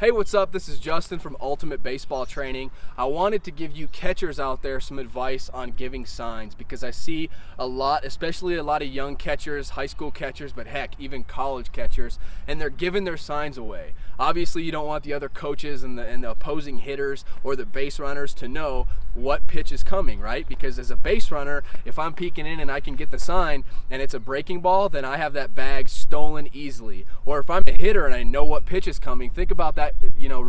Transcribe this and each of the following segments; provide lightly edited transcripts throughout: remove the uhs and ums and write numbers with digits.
Hey, what's up? This is Justin from Ultimate Baseball Training. I wanted to give you catchers out there some advice on giving signs because I see a lot, especially a lot of young catchers, high school catchers, but heck, even college catchers, and they're giving their signs away. Obviously, you don't want the other coaches and the opposing hitters or the base runners to know what pitch is coming, right? Because as a base runner, if I'm peeking in and I can get the sign and it's a breaking ball, then I have that bag stolen easily. Or if I'm a hitter and I know what pitch is coming, think about that,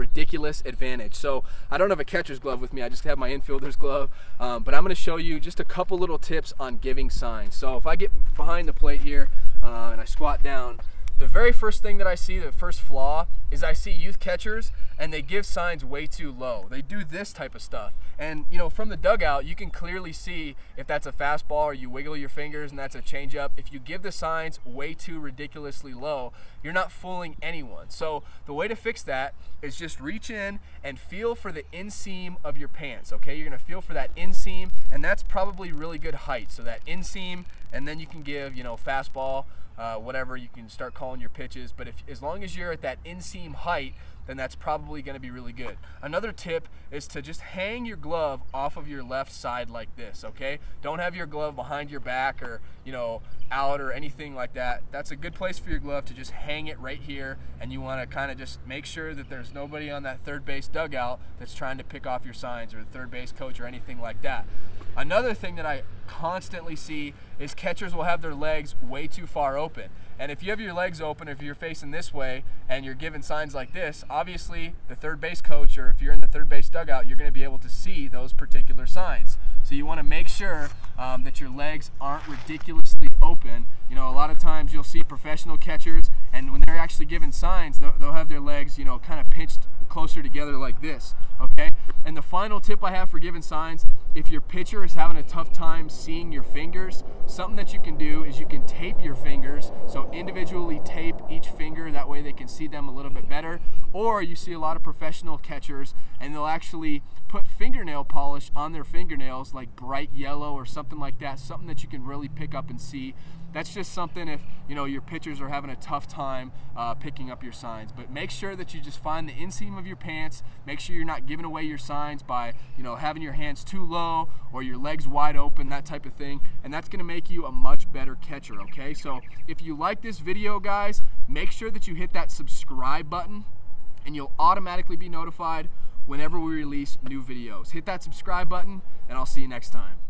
ridiculous advantage. So I don't have a catcher's glove with me, I just have my infielder's glove, but I'm going to show you just a couple little tips on giving signs. So if I get behind the plate here and I squat down, the very first thing that I see, the first flaw, is I see youth catchers and they give signs way too low. They do this type of stuff. And from the dugout, you can clearly see if that's a fastball or you wiggle your fingers and that's a changeup. If you give the signs way too ridiculously low, you're not fooling anyone. So the way to fix that is just reach in and feel for the inseam of your pants, okay? You're gonna feel for that inseam, and that's probably really good height. So that inseam, and then you can give, fastball, whatever, you can start calling your pitches, but as long as you're at that inseam height, then that's probably going to be really good. Another tip is to just hang your glove off of your left side like this, okay? Don't have your glove behind your back or, out or anything like that. That's a good place for your glove to just hang it right here, and you want to kind of just make sure that there's nobody on that third base dugout that's trying to pick off your signs, or the third base coach or anything like that. Another thing that I constantly see is catchers will have their legs way too far open. And if you have your legs open, if you're facing this way and you're giving signs like this, obviously the third base coach, or if you're in the third base dugout, you're going to be able to see those particular signs. So you want to make sure that your legs aren't ridiculously open. A lot of times you'll see professional catchers, and when they're actually giving signs, they'll have their legs, kind of pinched closer together like this, okay? And the final tip I have for giving signs, if your pitcher is having a tough time seeing your fingers, something that you can do is you can tape your fingers. So individually tape each finger, that way they can see them a little bit better. Or you see a lot of professional catchers and they'll actually put fingernail polish on their fingernails, like bright yellow or something like that, something that you can really pick up and see. That's just something if your pitchers are having a tough time picking up your signs. But make sure that you just find the inseam of your pants. Make sure you're not giving away your signs by having your hands too low or your legs wide open, that type of thing. And that's going to make you a much better catcher, okay? So if you like this video, guys, make sure that you hit that subscribe button and you'll automatically be notified whenever we release new videos. Hit that subscribe button and I'll see you next time.